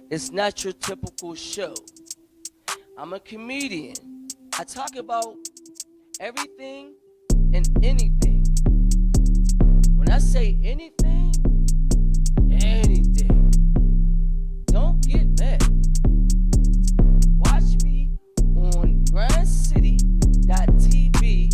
It's not your typical show. I'm a comedian. I talk about everything and anything. When I say anything, anything. Don't get mad. Watch me on grindcity.tv.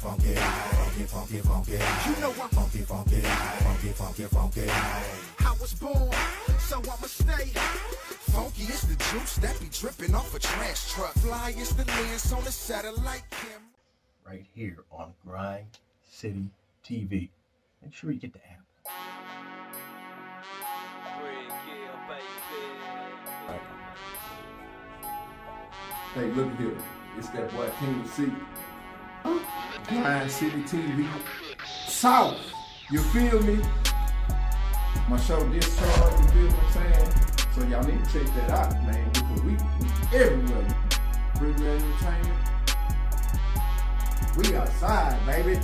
Funky. You know I'm funky. I was born, so I'ma stay. Funky is the juice that be dripping off a trash truck. Fly is the lens on the satellite camera. Right here on Grind City TV. Make sure you get the app. Hey, look here. It's that boy King C. Grind City TV. South. You feel me? My show Discharge, you feel what I'm saying? So y'all need to check that out, man, because we everywhere. Regular entertainment. We outside, baby.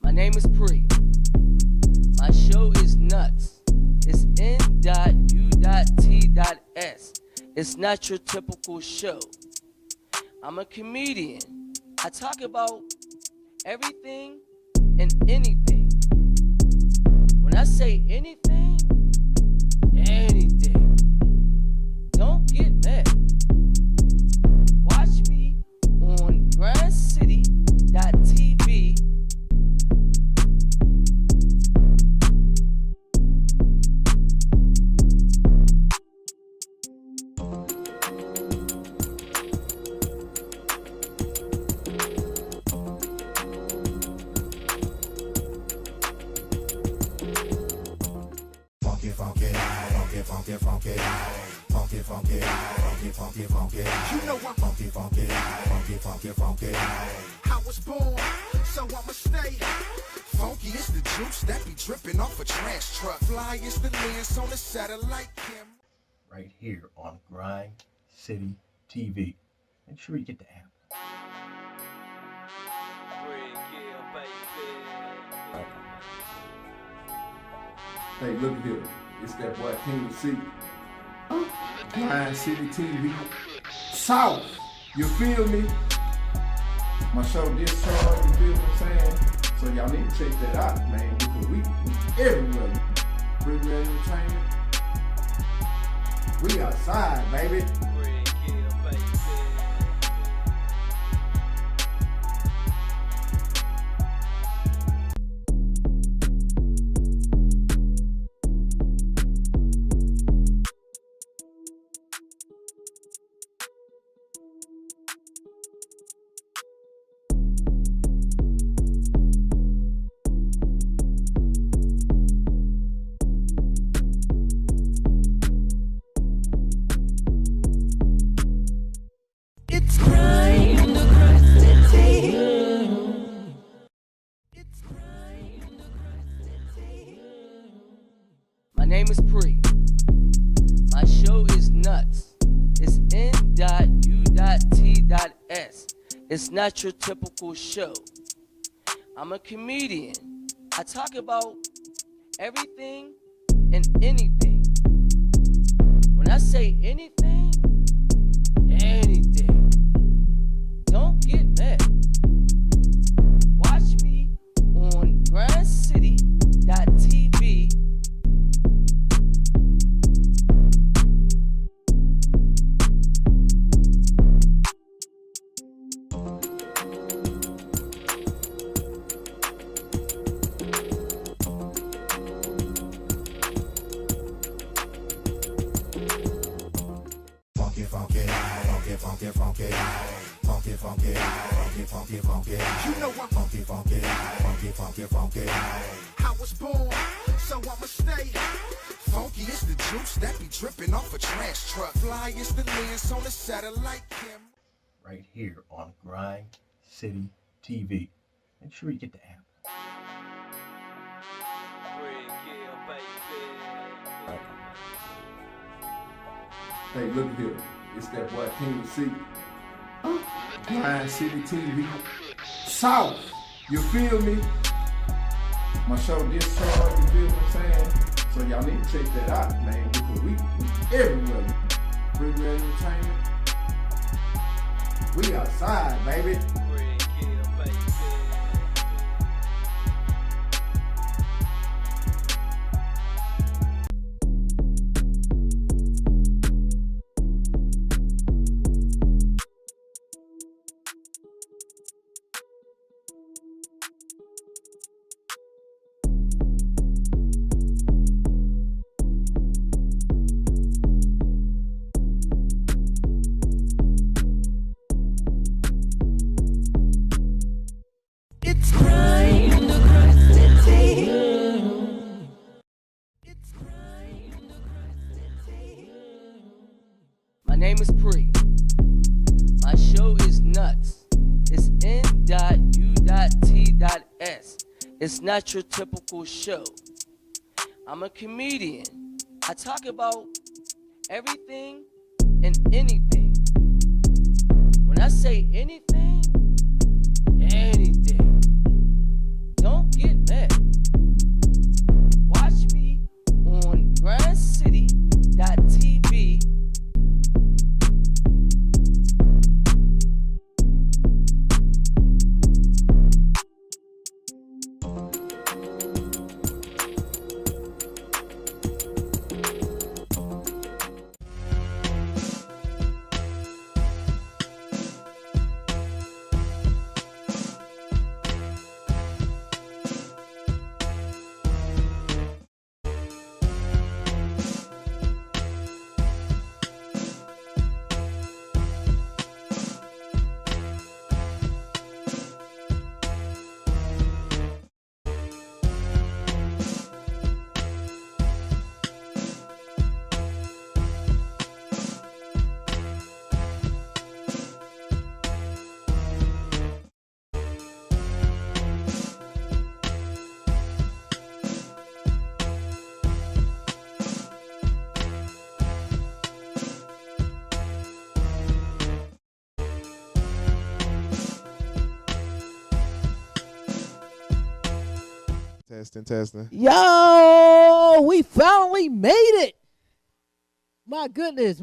My name is Pre. My show is nuts. It's N.U.T.S. It's not your typical show. I'm a comedian. I talk about everything and anything. When I say anything, anything. Don't get mad. Watch me on grindcity.tv. Funky. You know I'm funky. I was born, so I'ma stay. Funky is the juice that be dripping off a trash truck. Fly is the lens on the satellite camera. Right here on Grind City TV. Make sure you get the app. Hey, look here. It's that boy King C. Grind City TV. South. You feel me? My show Discharge, you feel what I'm saying? So y'all need to check that out, man, because we everywhere. Regular entertainment. We outside, baby. name is Pre. My show is nuts. It's N.U.T.S. It's not your typical show. I'm a comedian. I talk about everything and anything. When I say anything, anything. Don't get mad. Watch me on grindcity.tv. Funky. You know I'm funky. I was born, so I'ma stay. Funky is the juice that be dripping off a trash truck. Fly is the lens on a satellite camera. Right here on Grind City TV. Make sure you get the app. Hey, look here. It's that boy King C. Grind City TV. South. You feel me? My show this song, you feel what I'm saying? So y'all need to check that out, man, because we everywhere. Pretty entertainment. We outside, baby. My name is Pre. My show is nuts. It's N.U.T.S. It's not your typical show. I'm a comedian. I talk about everything and anything. When I say anything, anything. Don't get mad. Watch me on grindcity.tv. Testing. Yo, we finally made it. My goodness.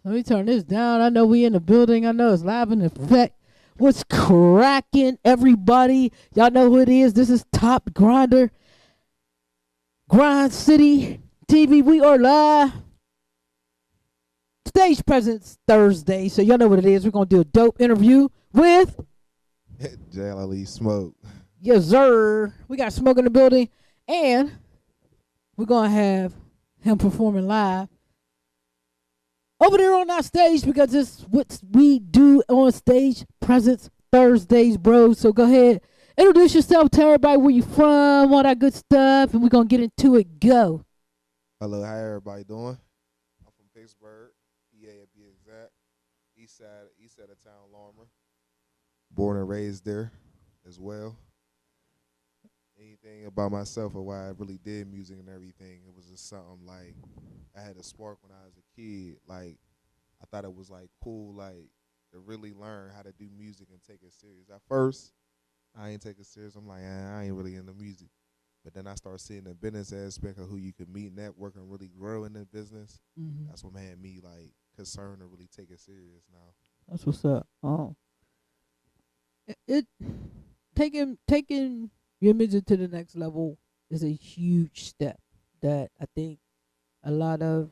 Let me turn this down. I know we in the building. I know it's live in effect. What's cracking, everybody? Y'all know who it is. This is Top Grinder. Grind City TV. We are live. Stage presence Thursday. So y'all know what it is. We're going to do a dope interview with JLE Smoke. Yes, sir. We got Smoke in the building, and we're going to have him performing live over there on our stage because it's what we do on stage presence Thursdays, bro. So go ahead, introduce yourself, tell everybody where you from, all that good stuff, and we're going to get into it. Go. Hello, how everybody doing? I'm from Pittsburgh, PA to be exact. East side of town, Lorimer. Born and raised there as well. anything about myself or why I really did music and everything. It was just something like I had a spark when I was a kid. Like I thought it was like cool, like to really learn how to do music and take it serious. At first, I ain't take it serious. I'm like, I ain't really into music. But then I started seeing the business aspect of who you could meet, network, and really grow in the business. Mm-hmm. That's what made me like concerned to really take it serious now. That's what's up. Oh, it taking your music to the next level is a huge step that I think a lot of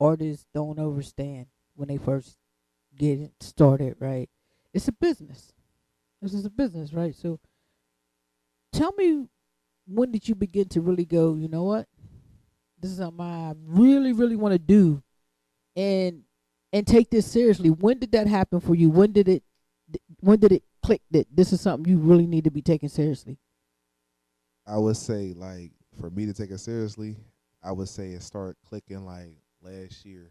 artists don't understand when they first get it started. Right? It's a business. This is a business, right? So, tell me, when did you begin to really go, you know what? This is something I really, really want to do, and take this seriously. When did that happen for you? When did it click that this is something you really need to be taking seriously? I would say like for me to take it seriously, I would say it started clicking like last year,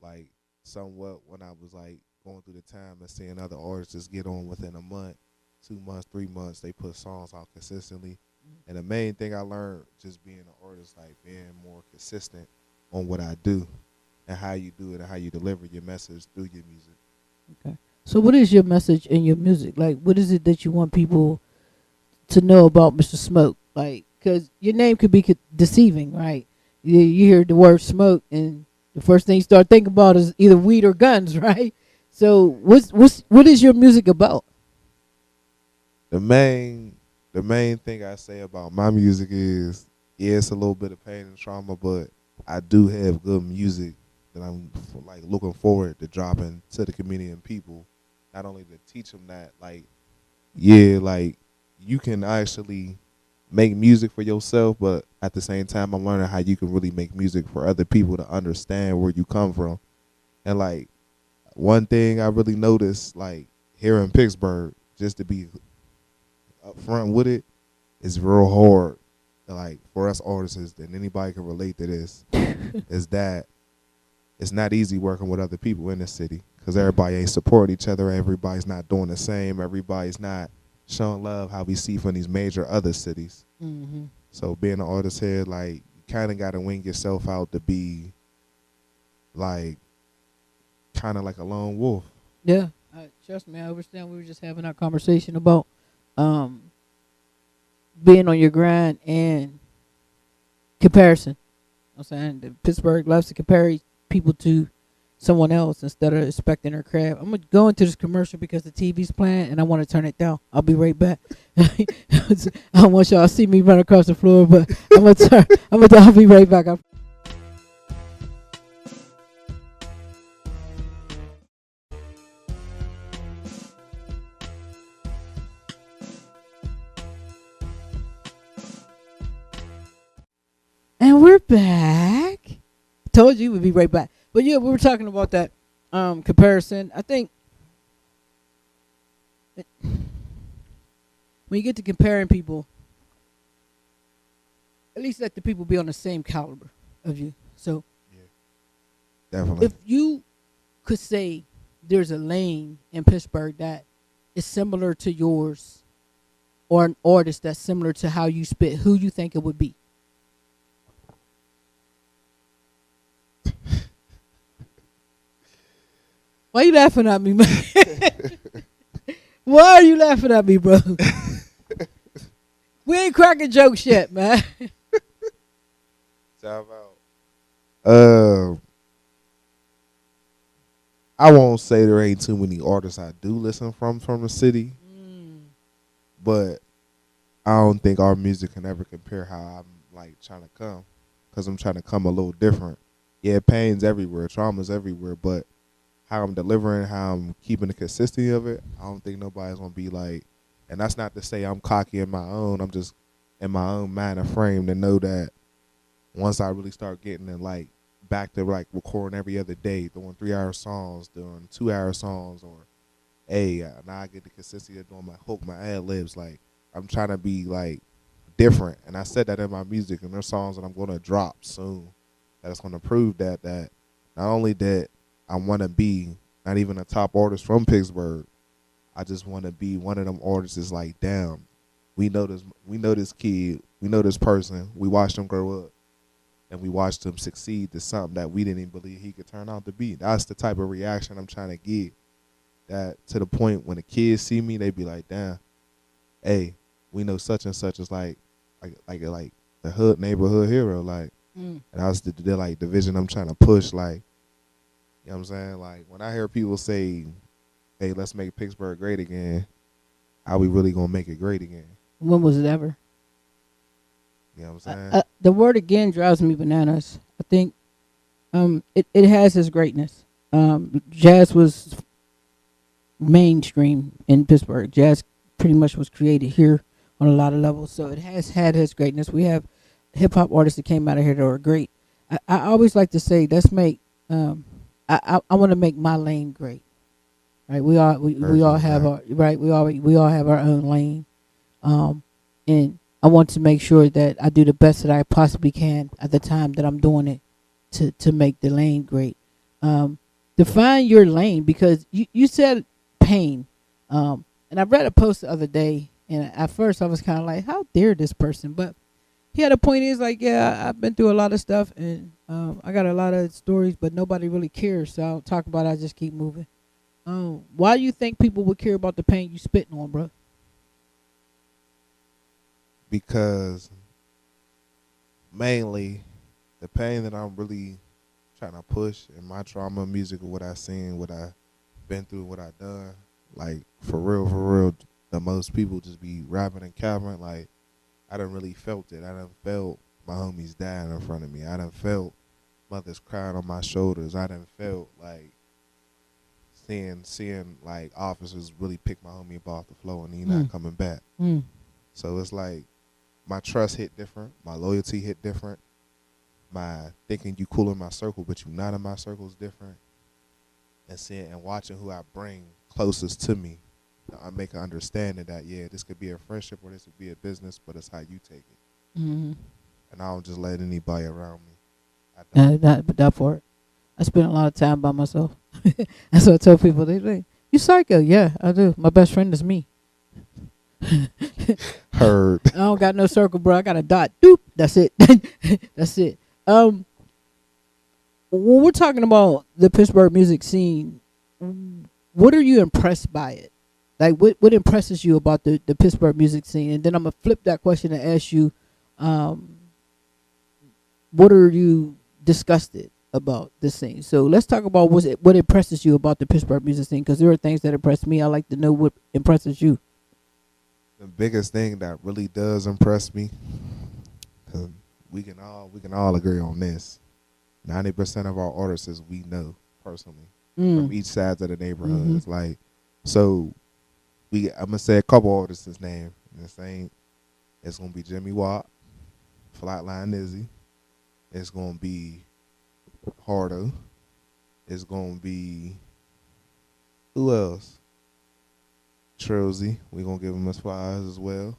like somewhat when I was like going through the time and seeing other artists just get on within a month, 2 months, 3 months. They put songs out consistently. And the main thing I learned just being an artist, like being more consistent on what I do and how you do it and how you deliver your message through your music. Okay. So what is your message in your music? Like, what is it that you want people to know about Mr. Smoke? Like, because your name could be deceiving, right? You hear the word smoke, and the first thing you start thinking about is either weed or guns, right? So what is your music about? The main thing I say about my music is, yeah, it's a little bit of pain and trauma, but I do have good music that I'm like looking forward to dropping to the community and people. Not only to teach them that, like, yeah, like you can actually make music for yourself, but at the same time, I'm learning how you can really make music for other people to understand where you come from. And like one thing I really noticed, like here in Pittsburgh, just to be upfront with it, it's real hard. Like for us artists, and anybody can relate to this, is that it's not easy working with other people in the city because everybody ain't supporting each other. Everybody's not doing the same. Everybody's not showing love how we see from these major other cities. Mm-hmm. So being an artist here, like you kind of got to wing yourself out to be like kind of like a lone wolf. Yeah, trust me, I understand. We were just having our conversation about being on your grind and comparison. I'm saying that Pittsburgh loves to compare people to someone else instead of expecting their craft. I'm gonna go into this commercial because the TV's playing and I want to turn it down. I'll be right back. I don't want y'all to see me run across the floor, but I'll be right back. And we're back. Told you we'd be right back. But yeah, we were talking about that comparison. I think when you get to comparing people, at least let the people be on the same caliber of you. So Definitely. if you could say there's a lane in Pittsburgh that is similar to yours, or an artist that's similar to how you spit, who you think it would be? Why are you laughing at me, man? Why are you laughing at me, bro? We ain't cracking jokes yet, man. Time out. I won't say there ain't too many artists I do listen from the city, but I don't think our music can ever compare how I'm like trying to come, because I'm trying to come a little different. Yeah, pain's everywhere, trauma's everywhere, but how I'm delivering, how I'm keeping the consistency of it, I don't think nobody's gonna be like. And that's not to say I'm cocky in my own. I'm just in my own mind and frame to know that once I really start getting in like back to like recording every other day, doing 3-hour songs, doing 2-hour songs, or now I get the consistency of doing my hook, my ad libs. Like I'm trying to be like different, and I said that in my music, and there's songs that I'm gonna drop soon that's gonna prove that not only that I want to be not even a top artist from Pittsburgh, I just want to be one of them artists that's like, damn, we know this kid, we know this person, we watched them grow up, and we watched him succeed to something that we didn't even believe he could turn out to be. That's the type of reaction I'm trying to get. That to the point when the kids see me, they be like, damn, hey, we know such and such is like the hood neighborhood hero, like, and that's the like the vision I'm trying to push, like, you know what I'm saying? Like when I hear people say, hey, let's make Pittsburgh great again, how we really gonna make it great again? When was it ever? You know what I'm saying? The word again drives me bananas. I think it has its greatness. Jazz was mainstream in Pittsburgh. Jazz pretty much was created here on a lot of levels, so it has had its greatness. We have hip hop artists that came out of here that are great. I always like to say, let's make. I want to make my lane great. Right, we all have our right. We all have our own lane, and I want to make sure that I do the best that I possibly can at the time that I'm doing it to make the lane great. Define your lane, because you said pain, and I read a post the other day, and at first I was kind of like, how dare this person? But he had a point. He's like, yeah, I've been through a lot of stuff, and I got a lot of stories, but nobody really cares, so I don't talk about it. I just keep moving. Why do you think people would care about the pain you spitting on, bro? Because mainly the pain that I'm really trying to push in my trauma music, or what I seen, what I been through, what I done, like for real, the most people just be rapping and capping. Like I done really felt it. I done felt my homies dying in front of me. I done felt mothers crying on my shoulders. I done felt like seeing like officers really pick my homie up off the floor and he not coming back. So it's like my trust hit different, my loyalty hit different, my thinking you cool in my circle but you not in my circle is different, and seeing and watching who I bring closest to me, I make an understanding that this could be a friendship or this could be a business, but it's how you take it. And I don't just let anybody around me. That part. I spend a lot of time by myself. That's what I tell people. They say, you psycho. Yeah, I do. My best friend is me. Heard. I don't got no circle, bro. I got a dot. Doop. That's it. That's it. When we're talking about the Pittsburgh music scene, what are you impressed by it? Like, what impresses you about the Pittsburgh music scene? And then I'm going to flip that question and ask you, what are you disgusted about the scene? So let's talk about what impresses you about the Pittsburgh music scene, because there are things that impress me. I like to know what impresses you. The biggest thing that really does impress me, because we can all agree on this, 90% of our artists we know personally from each side of the neighborhood. It's like, so I'm gonna say a couple artists' name. It's gonna be Jimmy Watt, Flatline Izzy. It's gonna be Hardo. It's gonna be, who else? Trilzy. We gonna give him his flowers as well.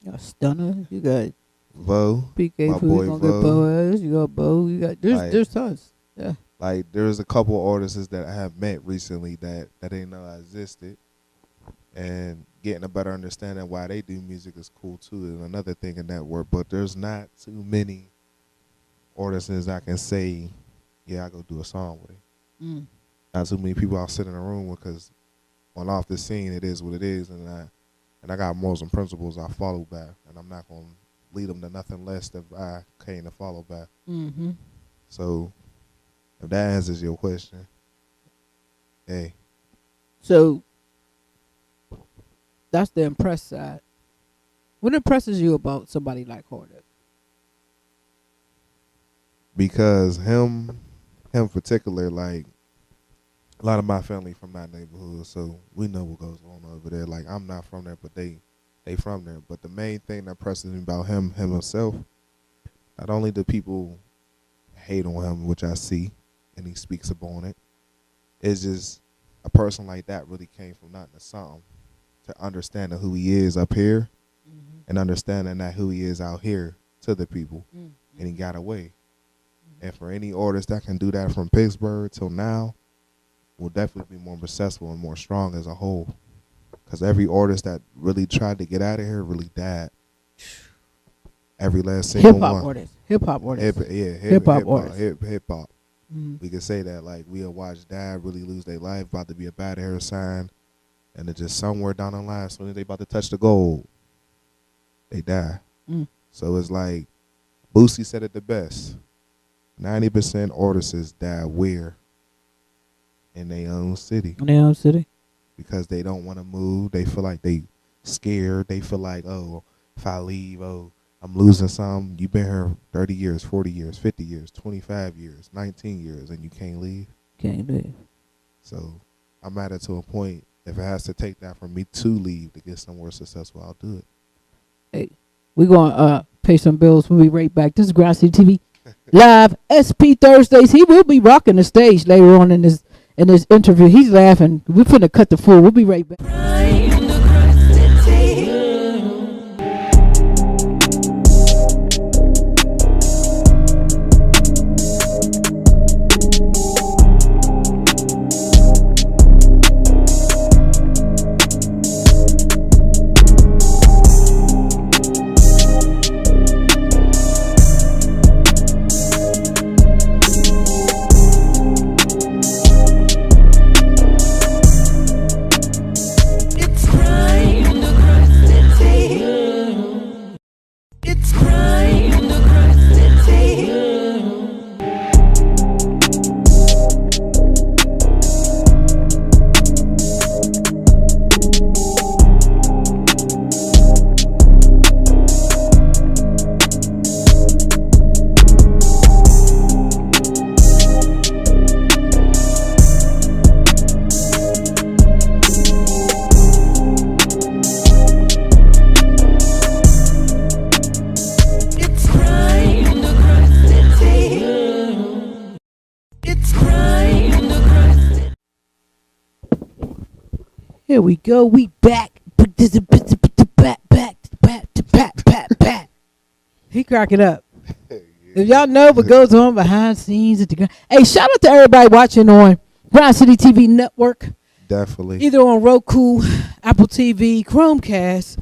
You got Stunner. You got Vo. PK. My boy gonna Vo. get Boaz. You got Bo. You got there's tons. Yeah. Like there's a couple artists that I have met recently that didn't know I existed, and getting a better understanding why they do music is cool too. And another thing in that work, but there's not too many artists I can say, I go do a song with it. Not too many people I'll sit in a room with, because on off the scene it is what it is, and I got morals and principles I follow by, and I'm not gonna lead them to nothing less than I came to follow by. So if that answers your question, hey. So that's the impressed side. What impresses you about somebody like Hardo? Because him in particular, like a lot of my family from that neighborhood, so we know what goes on over there. Like I'm not from there, but they from there. But the main thing that impresses me about him himself, not only do people hate on him, which I see, and he speaks upon it, it's just a person like that really came from nothing to something, to understanding who he is up here and understanding that who he is out here to the people, and he got away. And for any artist that can do that from Pittsburgh till now, will definitely be more successful and more strong as a whole. Because every artist that really tried to get out of here really died. Every last single one. Hip hop artists. Hip hop artists. Hip hop. Mm-hmm. We can say that, like, we'll watch dad really lose their life, about to be a bad hair sign, and it's just somewhere down the line, as soon as they about to touch the gold, they die. Mm. So it's like, Boosie said it the best. 90% artists die where? In their own city. In their own city. Because they don't want to move. They feel like they scared. They feel like, oh, if I leave, oh, I'm losing some. You've been here 30 years, 40 years, 50 years, 25 years, 19 years, and you can't leave. Can't leave. So I'm at it to a point, if it has to take that for me to leave to get somewhere successful, I'll do it. Hey, we're going to pay some bills. We'll be right back. This is Grind City TV. Live SP Thursdays. He will be rocking the stage later on in this interview. He's laughing. We're finna cut the fool. We'll be right back. Here we go. We back. Back. He cracking up. If y'all know what goes on behind scenes at the ground. Hey, shout out to everybody watching on Grind City TV Network. Definitely. Either on Roku, Apple TV, Chromecast,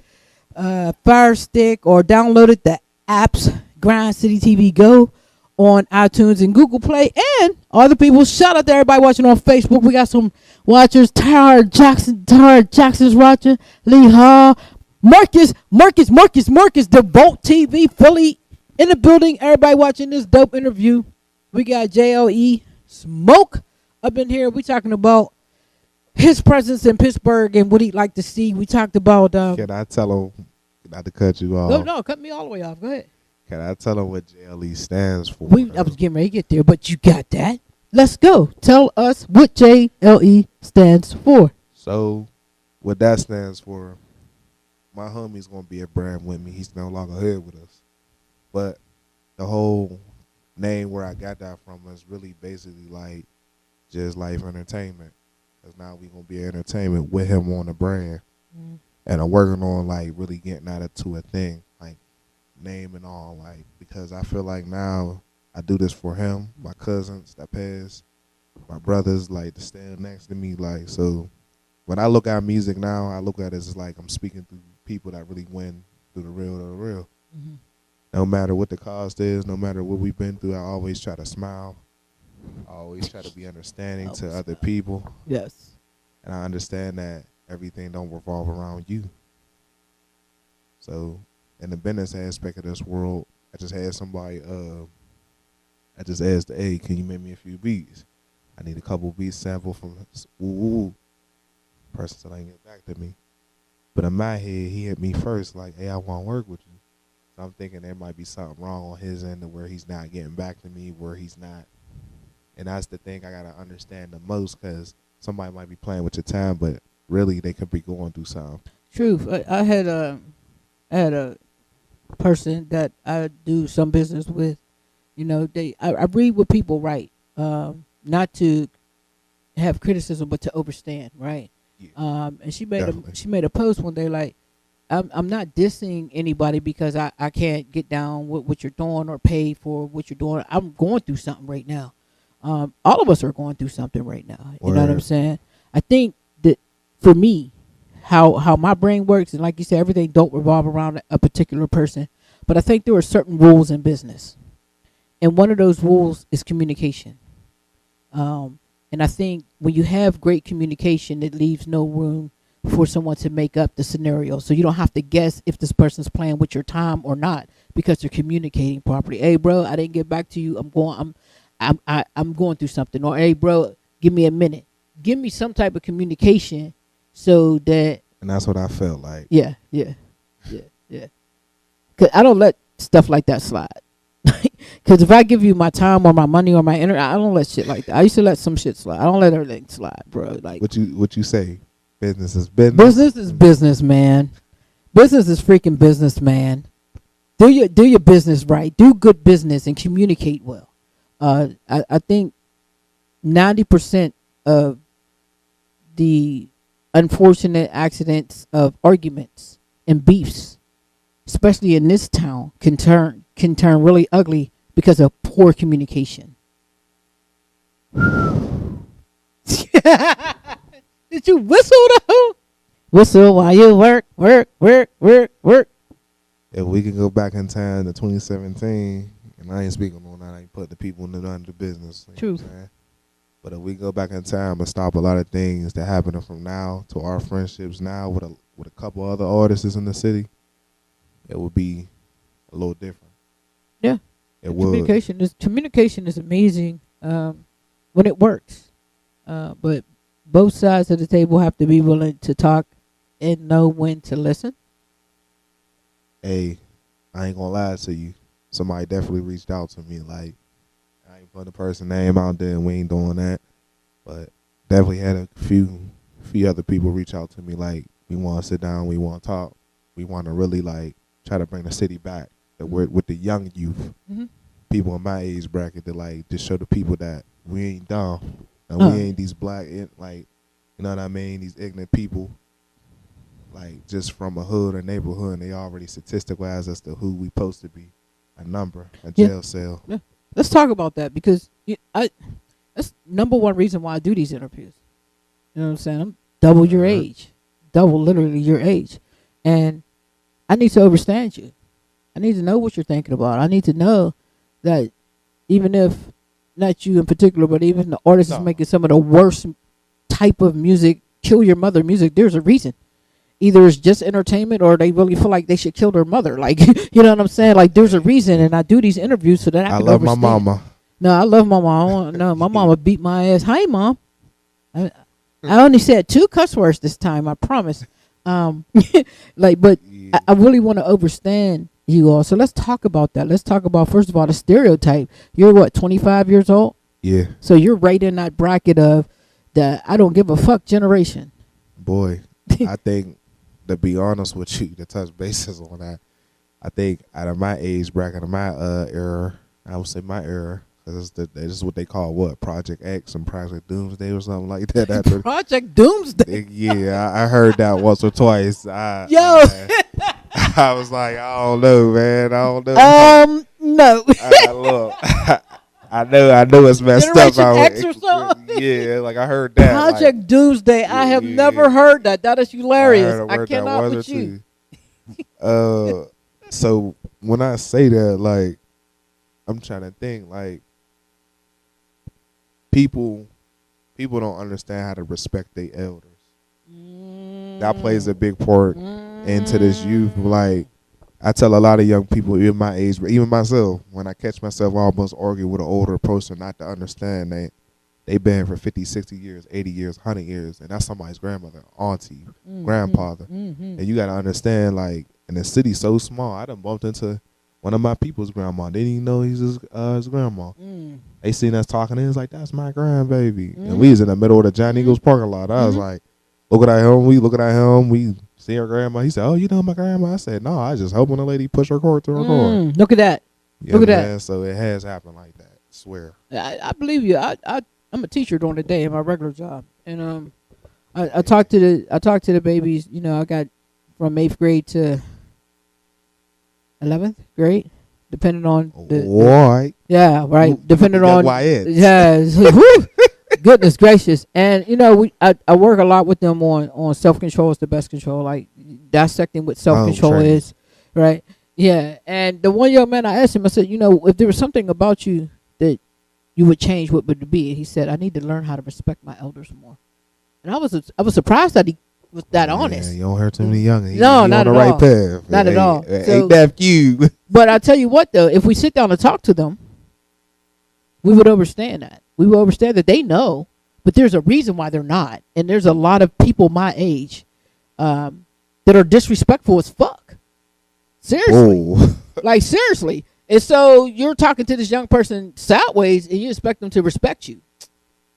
Fire Stick, or downloaded the apps Grind City TV Go on iTunes and Google Play. And all the people, shout out to everybody watching on Facebook. We got some watchers. Tara Jackson's watching. Lee Hall. Marcus, the Bolt TV Philly in the building. Everybody watching this dope interview. We got JLE Smoke up in here. We talking about his presence in Pittsburgh and what he'd like to see. We talked about. Can I tell him, not to cut you off? No, cut me all the way off. Go ahead. Can I tell him what JLE stands for? I was getting ready to get there, but you got that. Let's go. Tell us what JLE stands for. So, what that stands for, my homie's going to be a brand with me. He's no longer here with us. But the whole name where I got that from is really basically like just life entertainment. Because now we're going to be entertainment with him on the brand. Mm. And I'm working on like really getting out into a thing, like name and all. Like, because I feel like now I do this for him, my cousins that passed, my brothers, like, to stand next to me. Like, so when I look at music now, I look at it as like I'm speaking through people that really win through the real to the real. Mm-hmm. No matter what the cost is, no matter what we've been through, I always try to smile. I always try to be understanding to other people. Yes. And I understand that everything don't revolve around you. So in the business aspect of this world, I just had somebody, I just asked, hey, can you make me a few beats? I need a couple beats sample from person still ain't get back to me. But in my head, he hit me first, like, hey, I want to work with you. So I'm thinking there might be something wrong on his end to where he's not getting back to me, where he's not. And that's the thing I got to understand the most, because somebody might be playing with your time, but really they could be going through something. True. I had a person that I do some business with. You know, I read what people write, not to have criticism, but to understand, right? Yeah. And she made a post one day like, I'm not dissing anybody because I can't get down with what you're doing or pay for what you're doing. I'm going through something right now. All of us are going through something right now. You know what I'm Word. saying? I think that for me, how my brain works, and like you said, everything don't revolve around a particular person. But I think there are certain rules in business, and one of those rules is communication. And I think when you have great communication, it leaves no room for someone to make up the scenario. So you don't have to guess if this person's playing with your time or not because they're communicating properly. Hey, bro, I didn't get back to you. I'm going through something. Or hey, bro, give me a minute. Give me some type of communication so that. And that's what I felt like. Yeah. Cause I don't let stuff like that slide. Because if I give you my time or my money or my energy, I don't let shit like that. I used to let some shit slide. I don't let everything slide, bro. Like What you say? Business is business. business is business, man. Business is freaking business, man. Do your business right. Do good business and communicate well. I think 90% of the unfortunate accidents of arguments and beefs, especially in this town, can turn really ugly because of poor communication. Did you whistle though? Whistle while you work. If we can go back in time to 2017, and I ain't speaking on that, I ain't put the people in the business. True. What I'm saying? But if we go back in time and stop a lot of things that happening from now to our friendships now with a couple other artists in the city, it would be a little different. Yeah. It would. Communication is amazing when it works. But both sides of the table have to be willing to talk and know when to listen. Hey, I ain't gonna lie to you. Somebody definitely reached out to me. Like, I ain't put the person name out there, and we ain't doing that. But definitely had a few other people reach out to me. Like, we want to sit down, we want to talk, we want to really like try to bring the city back. That we're with the young youth, people in my age bracket, that like just show the people that we ain't dumb, and we ain't these black, like, you know what I mean? These ignorant people. Like, just from a hood or neighborhood, and they already statistical-wise as to who we supposed to be. A number, a jail cell. Yeah. Let's talk about that because that's number one reason why I do these interviews. You know what I'm saying? I'm double your age. Double literally your age. And I need to understand you. I need to know what you're thinking about. I need to know that even if, not you in particular, but even the artist is making some of the worst type of music, kill your mother music, there's a reason. Either it's just entertainment or they really feel like they should kill their mother. Like, you know what I'm saying? Like, there's a reason, and I do these interviews so that I can love understand. my mama. No, I love my mom. No, my mama beat my ass. Hi, Mom. I only said 2 cuss words this time, I promise. Like, but I really want to understand you all. So let's talk about that. Let's talk about, first of all, the stereotype. You're what, 25 years old? Yeah. So you're right in that bracket of the I don't give a fuck generation. Boy, I think, to be honest with you, to touch bases on that, I think out of my age bracket, of my era, I would say my era, because this is what they call what, Project X and Project Doomsday or something like that. Project Doomsday? Yeah, I heard that once or twice. Yo! I was like, I don't know, man. I don't know. No. Look, I know it's messed Generation up. X or something? Yeah, like I heard that. Project like, Doomsday. I have never heard that. That is hilarious. I heard cannot with you. So when I say that, like, I'm trying to think, like, people don't understand how to respect their elders. That plays a big part into this youth. Like, I tell a lot of young people, even my age, but even myself, when I catch myself almost arguing with an older person, not to understand they been for 50, 60 years, 80 years, 100 years, and that's somebody's grandmother, auntie, grandfather. And you got to understand, like, and the city's so small, I done bumped into one of my people's grandma. They didn't even know he's his grandma. They seen us talking, and it's like, that's my grandbaby. And we was in the middle of the John Eagles parking lot. I was like, looking at him, we see her grandma. He said, oh, you know my grandma? I said, no, I just helping a lady push her cart to her car. Look at that. Look at that. So it has happened like that. I swear. I believe you. I'm a teacher during the day in my regular job, and I talked to the babies. You know, I got from 8th grade to 11th grade. depending on Right. yeah, right. Depending That's on why it's. yeah. Whew, goodness gracious. And I work a lot with them on self control is the best control, like dissecting what self control training. is, right? Yeah. And the one young man, I asked him, I said, if there was something about you that you would change, what would it be? And he said, I need to learn how to respect my elders more. And I was surprised that he was that honest. You don't hurt too many youngins. No, you not on the at right all. path. Not at all. So- Ain't that you? But I tell you what, though, if we sit down and talk to them, we would understand that. We would understand that they know, but there's a reason why they're not. And there's a lot of people my age that are disrespectful as fuck. Seriously. Whoa. Like, seriously. And so you're talking to this young person sideways and you expect them to respect you.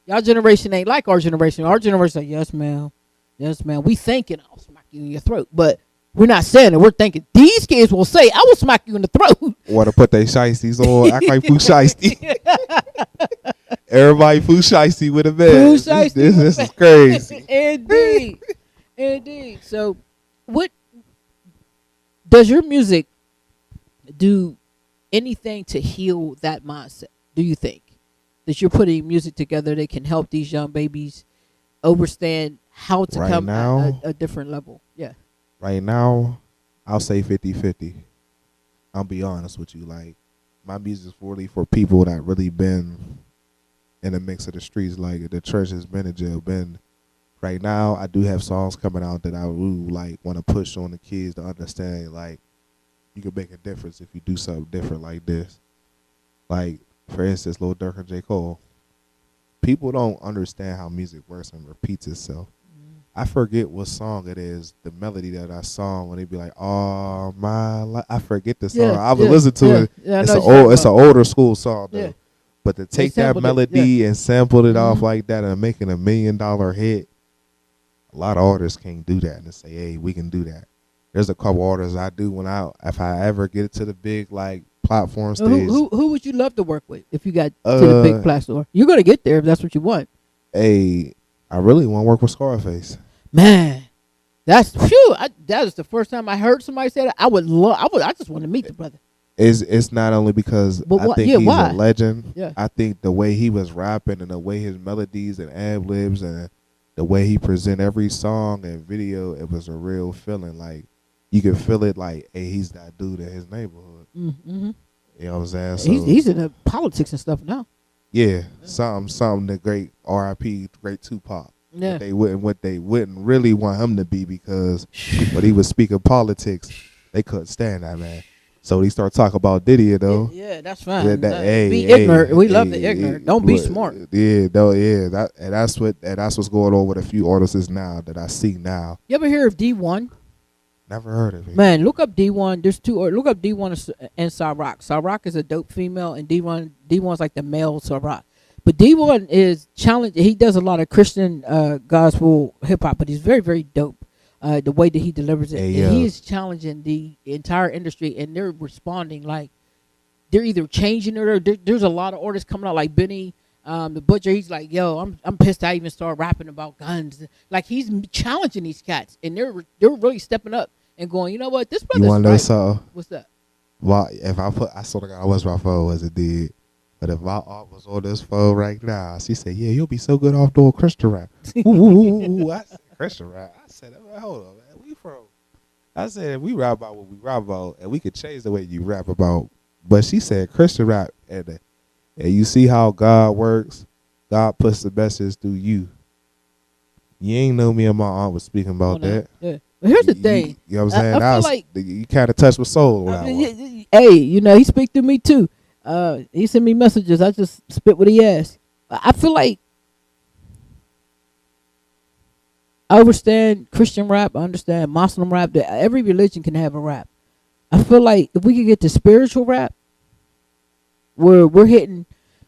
Y'all generation ain't like our generation. Our generation like, yes, ma'am. Yes, ma'am. We thinking, I'll smack you in your throat. But we're not saying it. We're thinking, these kids will say, I will smack you in the throat. Want to put their shiesties on, act like Pooh Shiesty. Everybody Pooh Shiesty with a bed. Pooh Shiesty This is crazy. Indeed. Indeed. So what does your music do anything to heal that mindset, do you think? That you're putting music together that can help these young babies understand how to Right come now? at a different level? Yeah. Right now, I'll say 50-50. I'll be honest with you. Like, my music is really for people that really been in the mix of the streets. Like, the church has been in jail. Right now, I do have songs coming out that I really like want to push on the kids to understand. Like, you can make a difference if you do something different like this. Like, for instance, Lil Durk and J. Cole. People don't understand how music works and repeats itself. I forget what song it is, the melody that I saw when they be like, "Oh my life." I forget the song. Yeah, I would listen to it. Yeah, It's I know an what you're old, it's an talking older school song though. Yeah. But to take that sampled it, melody and sample it off Mhm. like that and making $1 million hit, a lot of artists can't do that and say, "Hey, we can do that." There's a couple artists I do if I ever get to the big like platform So stage. who would you love to work with if you got to the big platform? You're gonna get there if that's what you want. Hey, I really want to work with Scarface. Man, that's phew. That was the first time I heard somebody say that. I just want to meet the brother. It's not only because But I think yeah, he's why? a legend. Yeah. I think the way he was rapping and the way his melodies and ad-libs and the way he present every song and video, it was a real feeling. Like, you could feel it like, hey, he's that dude in his neighborhood. Mm-hmm. You know what I'm saying? So, He's in the politics and stuff now. yeah, something the great R.I.P. great Tupac. Yeah. What they wouldn't really want him to be because when he was speaking politics, they couldn't stand that man. So he started talking about Diddy, though. Yeah, that's fine. Hey, be hey, ignorant. We love hey, the ignorant. Don't be smart. Yeah, no, yeah. That's what's going on with a few artists now that I see now. You ever hear of D1? Never heard of it. Man, look up D1. There's two. Or look up D1 and Cyrock. Cyrock is a dope female, and D1's like the male Cyrock. But D1 is challenge. He does a lot of Christian gospel hip hop, but he's very, very dope. The way that he delivers it, Hey, and he is challenging the entire industry, and they're responding like they're either changing it or there's a lot of artists coming out like Benny, the Butcher. He's like, yo, I'm pissed I even started rapping about guns. Like, he's challenging these cats, and they're really stepping up and going, you know what, this brother's You want to know right. something? What's that? Well, if I sort of got I wish my phone wasn't dead. But if my aunt was on this phone right now, she said, "Yeah, you'll be so good off doing Christian rap." Ooh, I said Christian rap. I said, "Hold on, man. We from?" I said, "We rap about what we rap about, and we could change the way you rap about." But she said Christian rap, and you see how God works. God puts the message through you. You ain't know me and my aunt was speaking about that. Yeah. But here's the thing. You know what I'm saying? I feel like you kind of touched my soul with that one. hey, he speak to me too. He sent me messages. I just spit what he asked. I feel like I understand Christian rap. I understand Muslim rap. That every religion can have a rap. I feel like if we could get to spiritual rap, we're hitting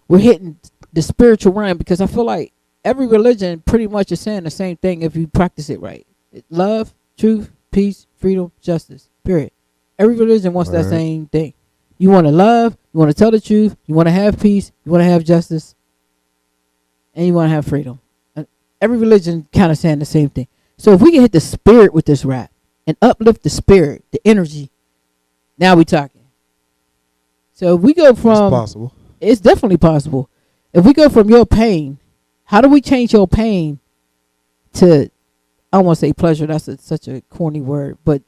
the spiritual realm, because I feel like every religion pretty much is saying the same thing if you practice it right. Love, truth, peace, freedom, justice. Period. Every religion wants that same thing. You want to love, you want to tell the truth, you want to have peace, you want to have justice, and you want to have freedom. And every religion kind of saying the same thing. So if we can hit the spirit with this rap and uplift the spirit, the energy, now we talking. So if we go It's from, possible. it's definitely possible. If we go from your pain, how do we change your pain to, I don't want to say pleasure, that's such a corny word, but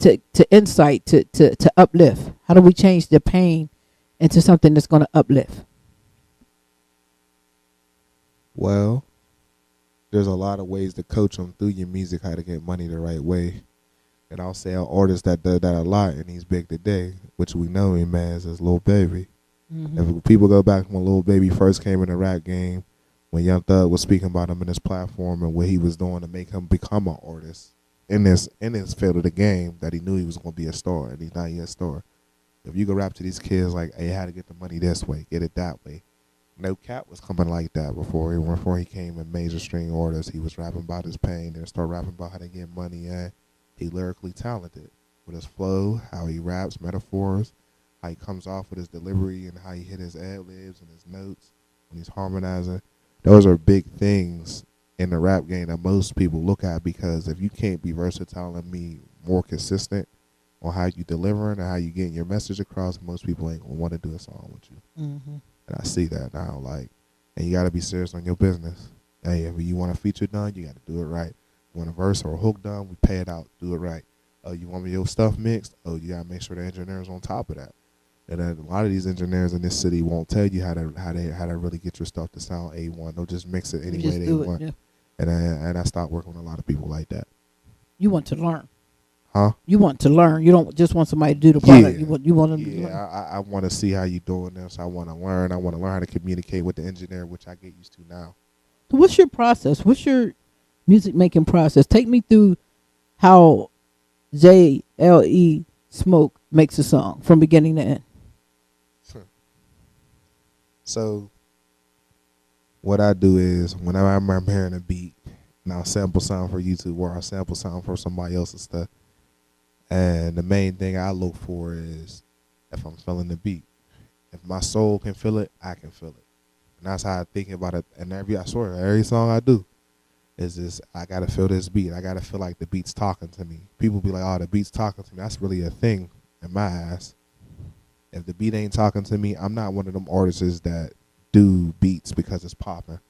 to insight, to uplift? How do we change the pain into something that's going to uplift? Well, there's a lot of ways to coach them through your music how to get money the right way. And I'll say an artist that does that a lot, and he's big today, which we know him as Lil Baby. If people go back when Lil Baby first came in the rap game, when Young Thug was speaking about him in his platform and what he was doing to make him become an artist in this field of the game, that he knew he was going to be a star, and he's not yet a star. If you go rap to these kids like, hey, how to get the money this way, get it that way. No Cap was coming like that before he came in major string orders. He was rapping about his pain and start rapping about how to get money. And he lyrically talented with his flow, how he raps, metaphors, how he comes off with his delivery, and how he hit his ad-libs and his notes when he's harmonizing. Those are big things in the rap game that most people look at, because if you can't be versatile and be more consistent on how you delivering and how you getting your message across, most people ain't going to want to do a song with you. And I see that now, like, and you got to be serious on your business. Hey, if you want a feature done, you got to do it right. You want a verse or a hook done, we pay it out, do it right. Oh, you want your stuff mixed? Oh, you got to make sure the engineer's on top of that. And then a lot of these engineers in this city won't tell you how to really get your stuff to sound A1. They'll just mix it any way they want. Yeah. And I stopped working with a lot of people like that. You want to learn. Huh? You want to learn. You don't just want somebody to do the product. Yeah. You want them to learn. I want to see how you doing this. I want to learn. I want to learn how to communicate with the engineer, which I get used to now. So what's your process? What's your music making process? Take me through how JLE Smoke makes a song from beginning to end. So what I do is, whenever I'm hearing a beat, and I'll sample something for YouTube or I'll sample something for somebody else's stuff. And the main thing I look for is if I'm feeling the beat. If my soul can feel it, I can feel it. And that's how I think about it. And I swear, every song I do is this, I got to feel this beat. I got to feel like the beat's talking to me. People be like, oh, the beat's talking to me. That's really a thing in my eyes. If the beat ain't talking to me, I'm not one of them artists that do beats because it's popping.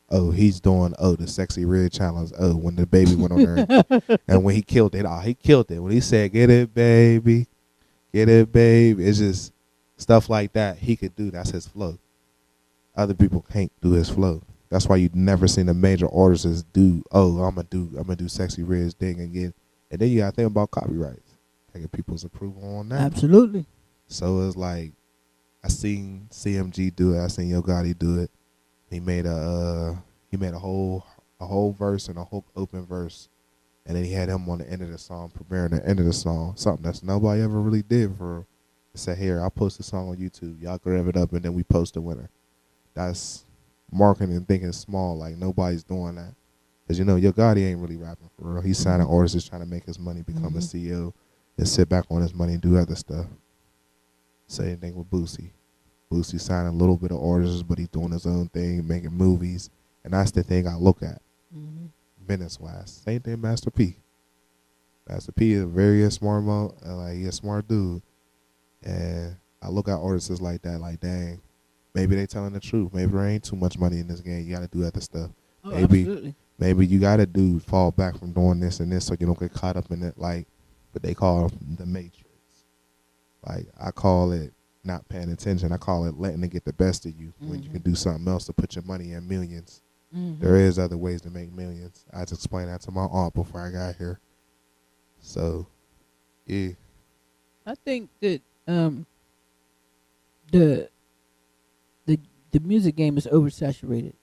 Oh, he's doing, the Sexy Red challenge. Oh, when the baby went on there. And when he killed it, he killed it. When he said, get it, baby. Get it, baby. It's just stuff like that he could do. That's his flow. Other people can't do his flow. That's why you've never seen a major artist do, I'm gonna do Sexy Red's thing again. And then you gotta think about copyrights. Taking people's approval on that. Absolutely. So it's like, I seen CMG do it. I seen Yo Gotti do it. He made a whole verse and a whole open verse, and then he had him on the end of the song, premiering the end of the song. Something that's nobody ever really did for. Say, here, I'll post the song on YouTube. Y'all grab it up, and then we post the winner. That's marketing and thinking small. Like, nobody's doing that. Because, Yo Gotti ain't really rapping for real. He's signing artists, just trying to make his money, become a CEO, and sit back on his money and do other stuff. Same thing with Boosie. Boosie signing a little bit of artists, but he's doing his own thing, making movies. And that's the thing I look at, business-wise. Same thing Master P. Master P is a very smart he's a smart dude. And I look at artists like that, like, dang, maybe they telling the truth. Maybe there ain't too much money in this game. You got to do other stuff. Oh, absolutely. Maybe you got to fall back from doing this and this so you don't get caught up in it, like what they call the Matrix. Like, I call it not paying attention. I call it letting it get the best of you when you can do something else to put your money in millions. There is other ways to make millions. I just explained that to my aunt before I got here. So, yeah. I think that the music game is oversaturated.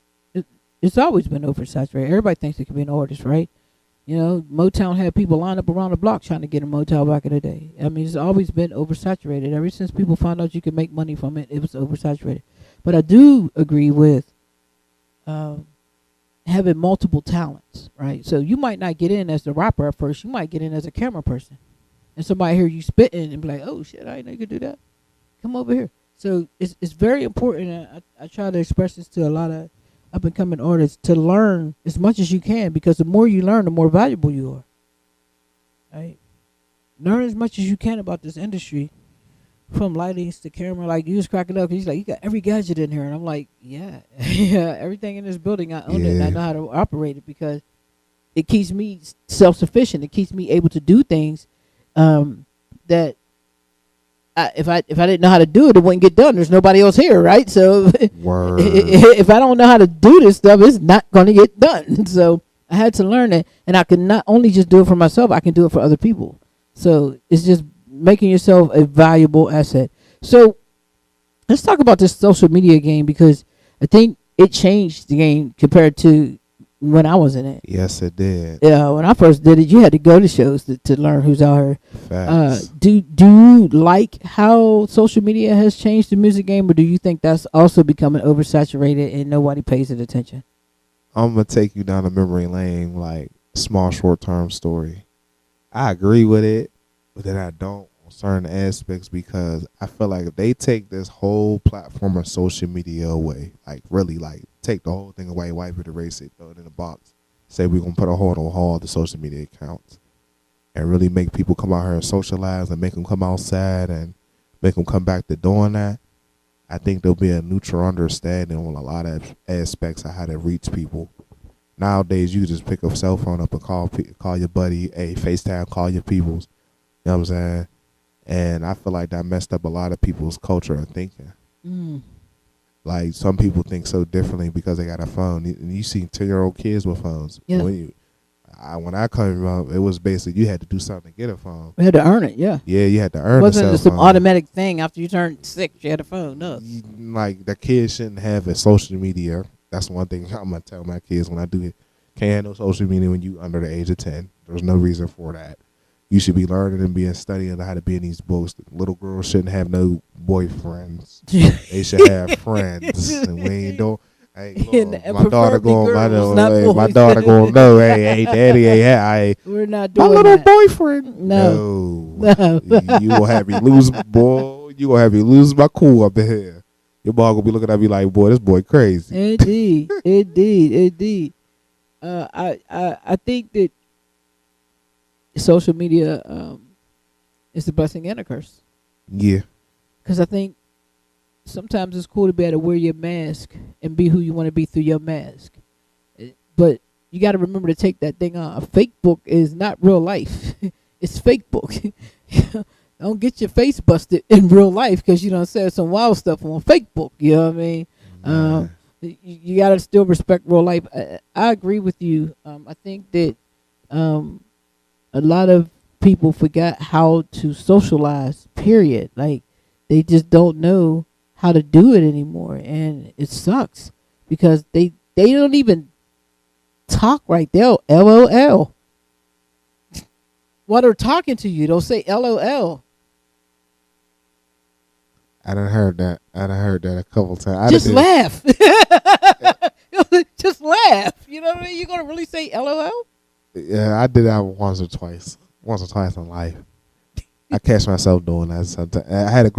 It's always been oversaturated. Everybody thinks they can be an artist, right? Motown had people line up around the block trying to get a Motown back in the day. I mean, it's always been oversaturated. Ever since people found out you could make money from it, it was oversaturated. But I do agree with having multiple talents, right? So you might not get in as the rapper at first. You might get in as a camera person. And somebody hear you spitting and be like, oh, shit, I didn't know you could do that. Come over here. So it's very important. And I try to express this to a lot of up-and-coming artists, to learn as much as you can, because the more you learn, the more valuable you are. Right? Learn as much as you can about this industry, from lightings to camera, like you was cracking up. He's like, you got every gadget in here, and I'm like, yeah, yeah, everything in this building, I own it, and I know how to operate it because it keeps me self-sufficient. It keeps me able to do things that if I didn't know how to do it, it wouldn't get done. There's nobody else here, right? So if I don't know how to do this stuff, it's not going to get done. So I had to learn it, and I can not only just do it for myself, I can do it for other people. So it's just making yourself a valuable asset. So let's talk about this social media game, because I think it changed the game compared to when I was in it. Yes, it did. Yeah, when I first did it, you had to go to shows to learn who's out here. Facts. Do you like how social media has changed the music game, or do you think that's also becoming oversaturated and nobody pays it attention? I'm gonna take you down a memory lane, like small short-term story. I agree with it, but then I don't on certain aspects, because I feel like if they take this whole platform of social media away, like really like take the whole thing away, wipe it, erase it, throw it in a box, say we're gonna put a hold on all the social media accounts, and really make people come out here and socialize and make them come outside and make them come back to doing that, I think there'll be a neutral understanding on a lot of aspects of how to reach people. Nowadays, you just pick a cell phone up and call your buddy, hey, FaceTime, call your peoples. You know what I'm saying? And I feel like that messed up a lot of people's culture of thinking. Like, some people think so differently because they got a phone. And you see 10-year-old kids with phones. Yeah. When I came up, it was basically you had to do something to get a phone. We had to earn it, yeah. Yeah, you had to earn it. It wasn't just some automatic thing after you turned 6, you had a phone. No. Like, the kids shouldn't have a social media. That's one thing I'm going to tell my kids when I do it. Can't have no social media when you under the age of 10. There's no reason for that. You should be learning and being studying how to be in these books. Little girls shouldn't have no boyfriends. They should have friends. And we ain't doing. Hey, look, my daughter going. My daughter going. No, hey, daddy, hey, we're not doing my little that. boyfriend. No. You gonna have me lose, boy. You gonna have me lose my cool up in here. Your mom gonna be looking at me like, boy, this boy crazy. Indeed. I think that social media is a blessing and a curse. Yeah. Because I think sometimes it's cool to be able to wear your mask and be who you want to be through your mask. But you got to remember to take that thing off. Fake book is not real life. It's fake book. Don't get your face busted in real life because you done said some wild stuff on fake book. You know what I mean? You got to still respect real life. I agree with you. I think that a lot of people forgot how to socialize, period. Like, they just don't know how to do it anymore, and it sucks because they don't even talk right. They'll LOL while they're talking to you. They'll say LOL. I done heard that a couple times. Just laugh. Just laugh. You know what I mean? You gonna really say LOL? Yeah, I did that once or twice in life. I catch myself doing that sometimes. I had a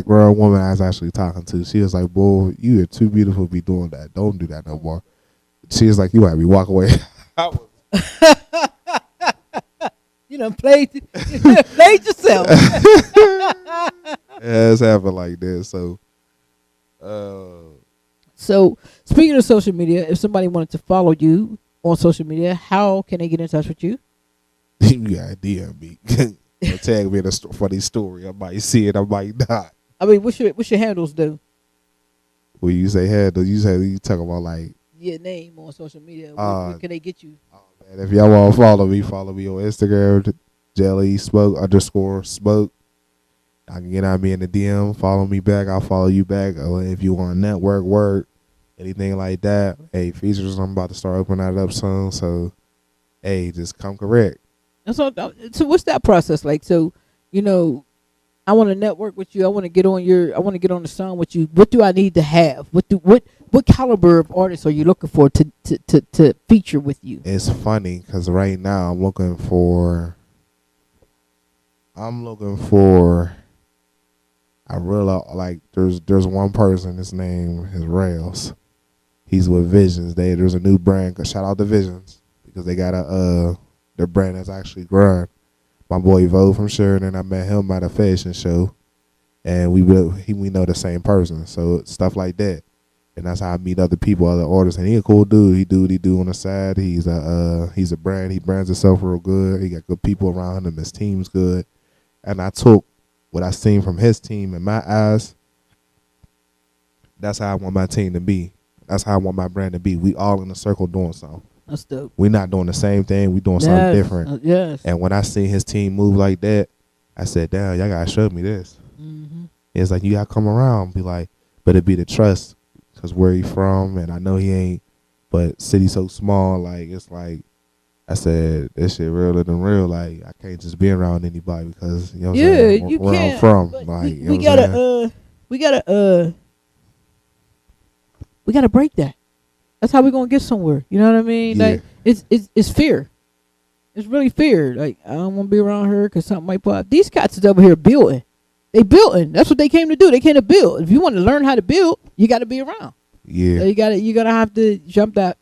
girl woman I was actually talking to. She was like, "Boy, you are too beautiful to be doing that. Don't do that no more." She was like, "You have me walk away." You done played yourself. Yeah, it's happened like this. So speaking of social media, if somebody wanted to follow you on social media, how can they get in touch with you? You gotta DM me. Tag me in a funny story. I might see it. I might not. I mean, what's your handles do? When you say handles, you talk about like your name on social media. Where can they get you? Oh man, if y'all want to follow me on Instagram, JLE _smoke. I can get on me in the DM, follow me back. I'll follow you back. Or if you want network work, anything like that. Hey, features, I'm about to start opening that up soon. So, hey, just come correct. So what's that process like? So, I want to network with you. I want to get on the song with you. What do I need to have? What caliber of artists are you looking for to feature with you? It's funny because right now I'm looking for. I really like. There's one person. His name is Rails. He's with Visions. There's a new brand. Shout out to Visions because they got their brand that's actually growing. My boy Vo from Sheridan. I met him at a fashion show, and we know the same person. So stuff like that. And that's how I meet other people, other artists. And he a cool dude. He do what he do on the side. He's a brand. He brands himself real good. He got good people around him. His team's good. And I took what I seen from his team in my eyes. That's how I want my team to be. That's how I want my brand to be. We all in a circle doing something. That's dope. We're not doing the same thing. We doing something different. Yes. And when I seen his team move like that, I said, damn, y'all gotta show me this. Mm-hmm. It's like you gotta come around and be like, but it be the trust. Cause where he from, and I know he ain't, but city so small, like it's like I said, this shit realer than real. Like I can't just be around anybody because you know what I'm saying? You Where can't. I'm from, But like we gotta break that. That's how we gonna get somewhere. You know what I mean? Yeah. Like it's fear. It's really fear. Like I don't want to be around her because something might pop. These cats is over here building. They building. That's what they came to do. They came to build. If you want to learn how to build, you got to be around. Yeah. So you gotta have to jump that.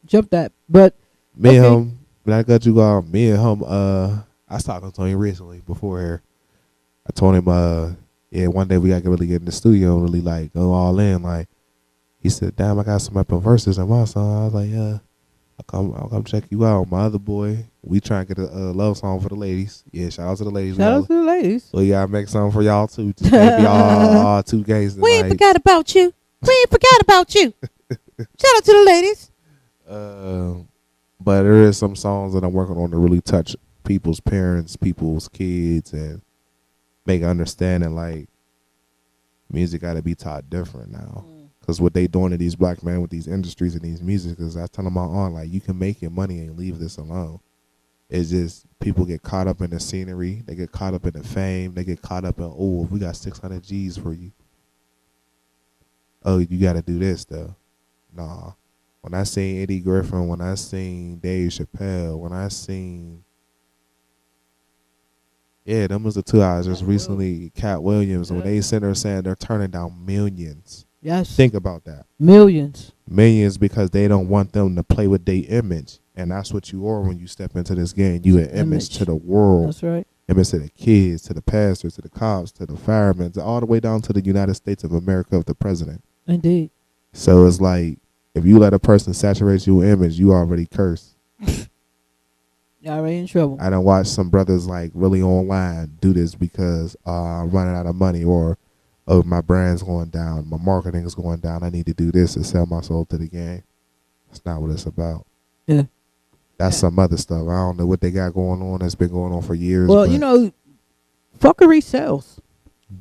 But me and him, when I got you out, me and him, I was talking to him recently before here. I told him, yeah, one day we gotta really get in the studio and really like go all in. Like he said, damn, I got some up in verses and my song. I was like, yeah, I'll come check you out. My other boy, we trying to get a love song for the ladies. Yeah, shout out to the ladies. Shout out to the ladies. So yeah, I make something for y'all too. Just can't be all two gays. We ain't forgot about you. We ain't forgot about you. Shout out to the ladies. But there is some songs that I'm working on to really touch people's parents, people's kids, and make understanding like music got to be taught different now. Because what they doing to these black men with these industries and these music is I tell my aunt, like, you can make your money and leave this alone. It's just people get caught up in the scenery. They get caught up in the fame. They get caught up in, oh, we got 600 G's for you. Oh, you got to do this, though. Nah. When I seen Eddie Griffin, when I seen Dave Chappelle, when I seen, yeah, them was the two I was just recently, Cat Williams, when they sent her saying they're turning down millions. Yes. Think about that. Millions Because they don't want them to play with their image. And that's what you are when you step into this game. You an image to the world. That's right. Image to the kids, to the pastors, to the cops, to the firemen, all the way down to the United States of America of the president. Indeed. So it's like, if you let a person saturate your image, you already cursed. You're already in trouble. I done watched some brothers like really online do this because I'm running out of money, or oh, my brand's going down, my marketing is going down, I need to do this to sell my soul to the game. That's not what it's about. Yeah. That's some other stuff. I don't know what they got going on. That's been going on for years. Well, you know, fuckery sells.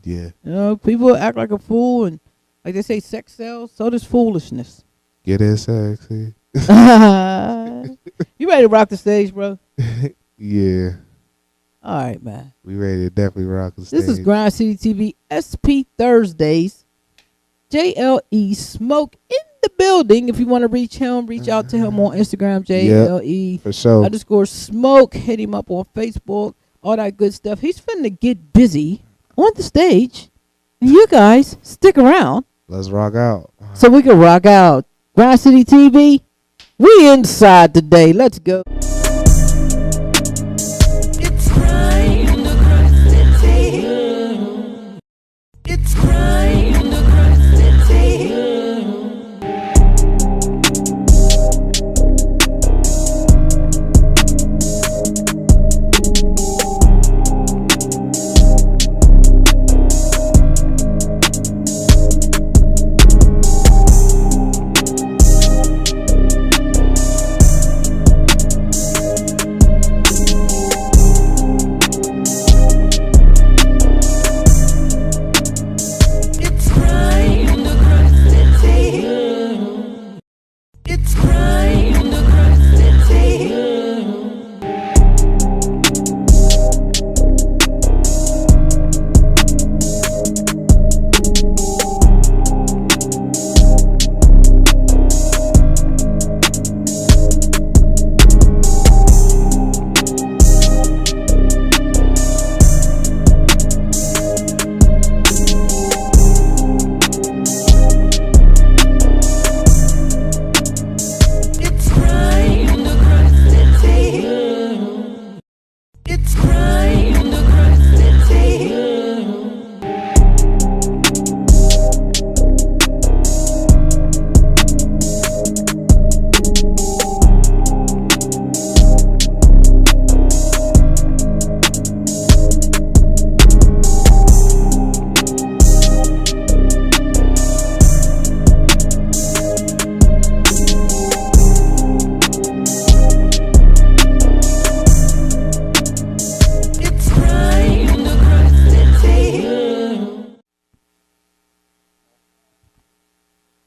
Yeah. You know, people act like a fool, and like they say, sex sells, so does foolishness. Get it sexy. You ready to rock the stage, bro? Yeah. All right, man. We ready to definitely rock the stage. This is Grind City TV SP Thursdays. JLE Smoke in the building. If you want to reach him, reach out to him on Instagram, JLE. For sure. _smoke. Hit him up on Facebook. All that good stuff. He's finna get busy on the stage. And you guys stick around. Let's rock out. So we can rock out. Grind City TV. We inside today. Let's go. It's Grind in the Grind City. It's Grind in the Grind City.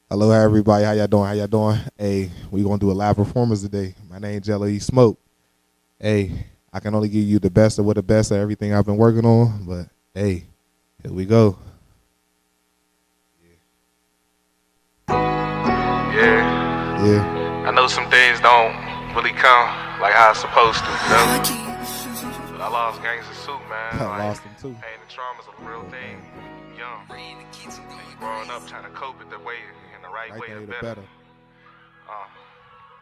Hello, everybody. How y'all doing? How y'all doing? Hey, we gonna do a live performance today. My name JLE Smoke. Hey, I can only give you the best of what the best of everything I've been working on, but hey, here we go. Yeah. I know some things don't really come like how it's supposed to, you know? But I lost Gangsta Soup, man. I lost him too. Pain and trauma's a real thing. Young. Growing up trying to cope it the way, in the right way is better.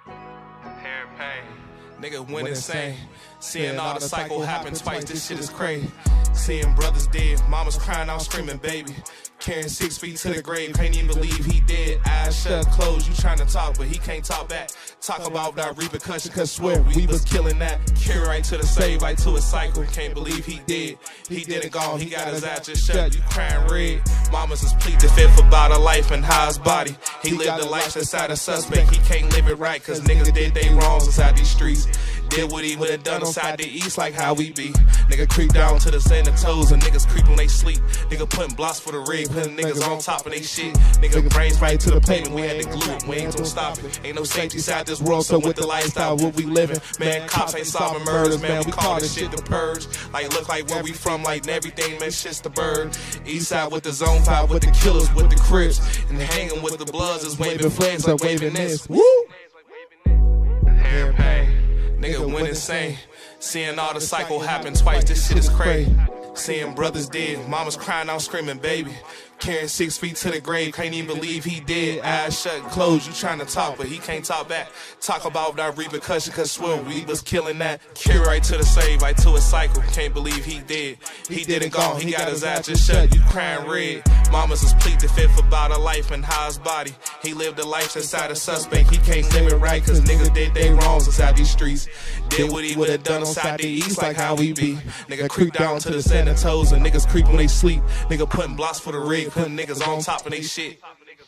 Hair and pain. Nigga went insane. Seeing all the cycle happen twice, this shit is crazy. Seeing brothers dead, mama's crying out screaming, baby. Carrying 6 feet to the grave, can't even believe he dead. Eyes shut, closed, you trying to talk, but he can't talk back. Talk about that repercussion, cause swear we was killing that. Carry right to the save, right to a cycle. Can't believe he dead. He didn't gone, he got his eyes just shut. You crying red. Mama's is plead the fifth about a life and how his body. He lived a life inside a suspect, he can't live it right, cause niggas did they wrongs inside these streets. Did what he would've done inside the east, like how we be. Nigga creep down to the sand of toes, and niggas creep when they sleep. Nigga putting blocks for the rig, putting niggas on top of they shit. Nigga brains right to the pavement, we had to glue it, we ain't gonna stop it. Ain't no safety inside this world, so with the lifestyle, what we living. Man, cops ain't solving murders, man, we call this shit the purge. Like, look like where we from, like everything, man, shit's the bird. East side with the zone 5, with the killers, with the crips. And hanging with the bloods is waving flags, like waving this. Woo! Hair and pain. Nigga went insane. Seeing all the cycle happen twice, this shit is crazy. Seeing brothers dead, mama's crying out screaming, baby. Carrying 6 feet to the grave, can't even believe he dead. Eyes shut, closed, you trying to talk, but he can't talk back. Talk about that repercussion, cause swear we was killing that. Carry right to the save, right to a cycle, can't believe he dead. He didn't gone, he got his eyes just shut, you crying red. Mamas is plead the fifth about a life and how his body. He lived a life inside a suspect, he can't live it right, cause niggas did they wrongs inside these streets. Did what he would've done inside the east, like how we be. Nigga creep down to the sand and toes, and niggas creep when they sleep. Nigga putting blocks for the rig, putting niggas on top of they shit.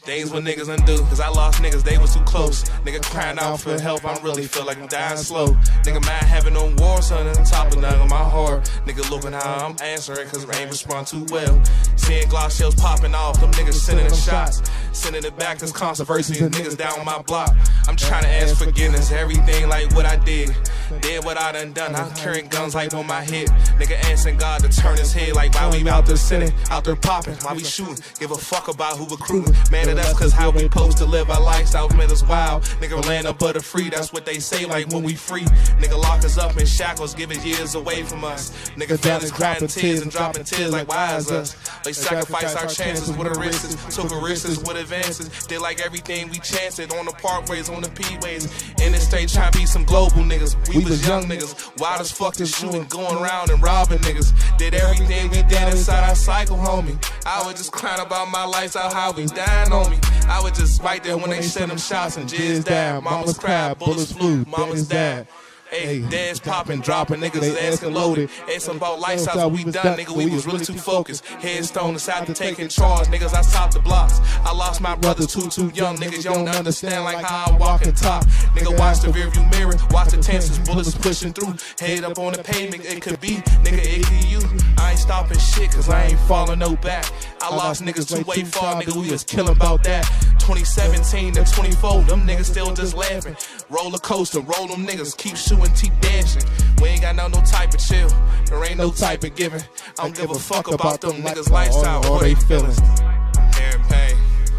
Things what niggas undo, cause I lost niggas, they was too close. Nigga crying out for help, I really feel like I'm dying slow. Nigga mind having no war, son, on top of none of my heart. Nigga looking how I'm answering, cause I ain't respond too well. Seeing Glock shells popping off, them niggas sending them shots. Sending it back, cause controversy, the niggas down on my block. I'm trying to ask forgiveness, everything like what I did. Did what I done, I'm carrying guns like on my hip. Nigga asking God to turn his head, like why we out there sinning, out there popping, why we shooting. Give a fuck about who recruiting, man it up cause how we supposed to live our lifestyle, man is wild. Nigga land up butter free, that's what they say, like when we free. Nigga lock us up in shackles, giving years away from us. Nigga families crying tears and dropping tears, like why is us? They sacrifice our chances with our risks, took a risks with advances. Did like everything we chanced it on the parkways, on the P-ways. In the state trying to be some global niggas. We was young niggas, wild as fuck this shooting, going around and robbing niggas. Did everything we did inside our cycle, homie. I was just crying about my lifestyle, how we dying on me. I was just right there when they sent them shots and jizz died. Mama's cried, bullets flew, mama's died. Hey, dad's popping, dropping, niggas is asking loaded. Asking about lifestyles, we done, nigga, we was really too focused. Headstone decided to take in charge, niggas, I stopped the blocks. I lost my brothers too young, niggas, you don't understand like how I walk and talk. Nigga, watch the rearview mirror, watch the tenses, bullets pushing through. Head up on the pavement, it could be, nigga, it could you. I ain't stopping shit, cause I ain't falling no back. I lost niggas too way far, nigga, we was killing about that. 2017 to 24, them niggas still just laughing. Roller coaster, roll them niggas, keep shooting, keep dashing. We ain't got no type of chill, there ain't no type of giving. I don't give a fuck about them niggas' lifestyle or they feelings. Hair and pain,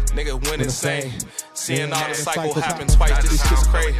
nigga went insane. Seeing all the cycle happen twice, this shit's crazy.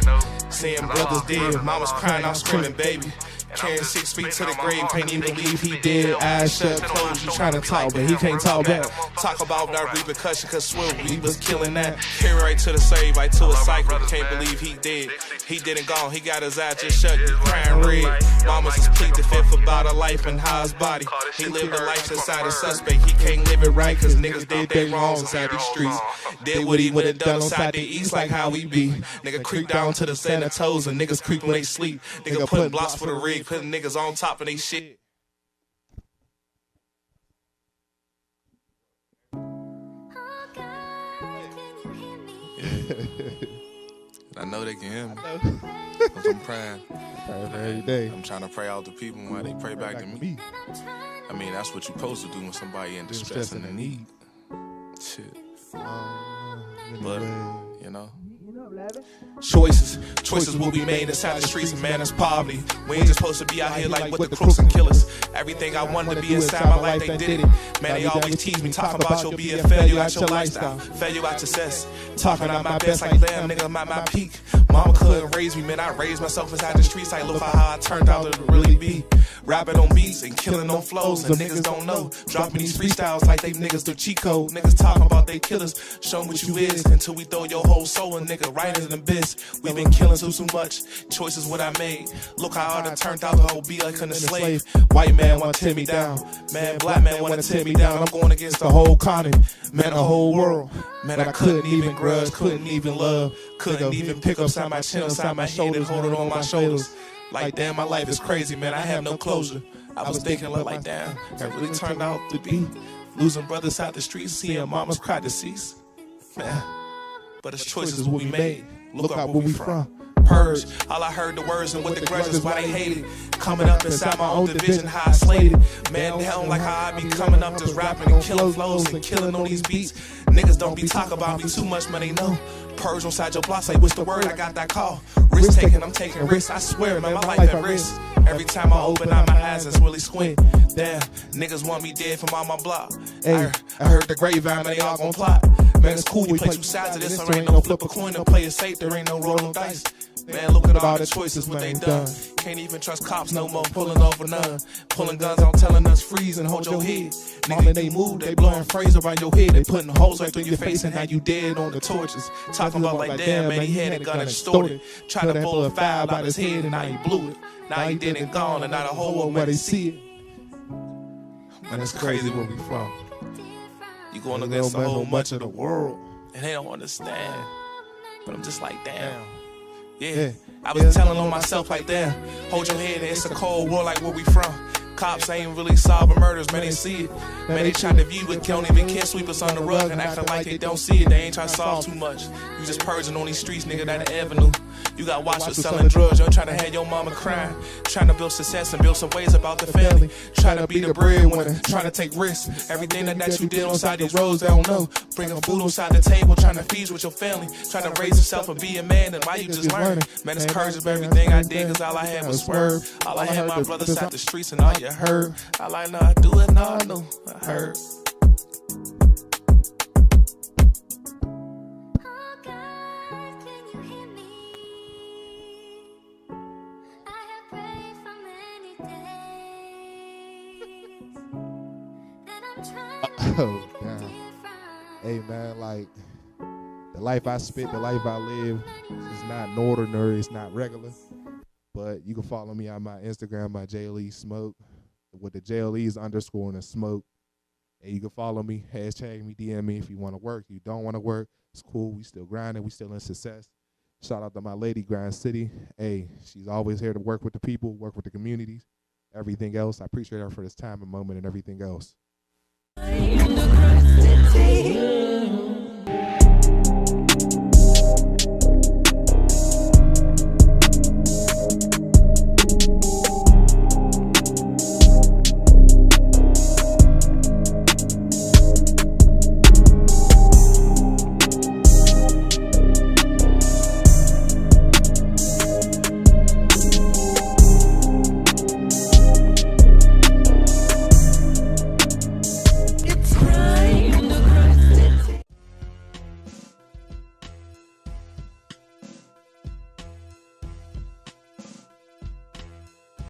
Seeing brothers dead, mama's crying out screaming, baby. Carrying 6 feet to the grave, can't even believe he dead. Eyes shut, closed, you trying to talk, but he can't talk back. Talk about that repercussion, cause swear we was killing that. Carry right to the save, right to a cycle, can't believe he dead. He didn't gone, he got his eyes just shut, you crying red. Mamas is plead the fifth about a life and how his body. He lived a life inside a suspect, he can't live it right, cause niggas did they wrongs inside these streets. Did what he would've done inside the east, like how we be. Nigga creep down to the sand of toes, and niggas creep when they sleep. Nigga putting blocks for the rig, putting niggas on top of they shit. I know they can hear me. Cause I'm praying. Every day. I'm trying to pray out to people while they pray back to me. I mean, that's what you're supposed to do when somebody in distress and in need. Shit. But, you know. Choices will be made inside the streets, and man, that's poverty. We ain't just supposed to be out here like with the crooks and killers. Everything I wanted to be inside my life, they did it. Man, they always tease me, talking about you'll be a failure at your lifestyle, failure at success. Talking out my best like, damn, nigga, I'm at my peak. Mama couldn't raise me, man, I raised myself inside the streets. Like, look how I turned out to really be. Rapping on beats and killing on flows, and niggas don't know. Dropping these freestyles like they niggas do cheat code. Niggas talking about they killers, show 'em what you is, until we throw your whole soul in, nigga, right in the abyss. We been killing so much, choices what I made. Look how I done turned out the whole be like a slave. White man wanna tear me down, man, black man wanna tear me down. I'm going against the whole continent, man, the whole world. Man, I couldn't even grudge, couldn't even love, couldn't even pick up side my chin, side my head and hold it on my shoulders. Like, damn, my life is crazy, man, I have no closure. I was thinking like, damn, that really turned out to be losing brothers out the streets, seeing mamas cry deceased. Man, but it's choices what we made. Look out where we from. Purge, all I heard the words and what the grudges, why they hated. Coming up inside my own division, how I slayed it. Man, they don't like how I be coming up just rapping and killing flows and killing on these beats. Niggas don't be talking about me too much, man, they know. Purge on side your block, say, what's the word? I got that call. Risk taking, I'm taking risks. I swear, man, my life at risk. Every time I open up my eyes, it's really squint. Damn, niggas want me dead from all my block. I heard the grapevine, man, they all gon' plot. Man, it's cool, you play two sides of this, there ain't no flip a coin or play it safe, there ain't no rolling dice. Man, look at all the choices, what they done. Can't even trust cops no more, pulling over none. Pulling guns on, telling us freeze and hold your head. Nigga, they move, they blowing phrase around your head. They putting holes right through your face and how you dead on the torches. Talking about like, damn, man, he had a gun and extorted. Tried to pull a file out his head and now he blew it. Now he dead and gone and now the whole world where they see it. Man, it's crazy where we from. You going against a whole much of the world and they don't understand. But I'm just like, damn. Yeah, I was telling on myself like, damn, hold your head, it's a cold world like where we from. Cops ain't really solving murders, man, they see it. Man, they try to view it, don't even care, sweep us on the rug and acting like they don't see it. They ain't try to solve too much. You just purging on these streets, nigga, that the avenue. You got watch for selling drugs, you're trying to have your mama crying. Trying to build success and build some ways about the family. Trying to be the breadwinner, trying to take risks. Everything that you did on side these roads, they don't know. Bringing food on side the table, trying to feed with your family. Trying to raise yourself and be a man, and why you just learning? Man, it's courage of everything I did, cause all I had was swerve. All I had my brothers out the streets and all you heard. I like, no, I do it, no, I know, I heard. Oh, damn. Hey, man, like, the life I spit, the life I live, is not ordinary, it's not regular. But you can follow me on my Instagram, my JLE Smoke, with the JLE's underscore and a smoke. And you can follow me, hashtag me, DM me if you want to work. You don't want to work, it's cool. We still grinding, we still in success. Shout out to my lady, Grind City. Hey, she's always here to work with the people, work with the communities, everything else. I appreciate her for this time and moment and everything else.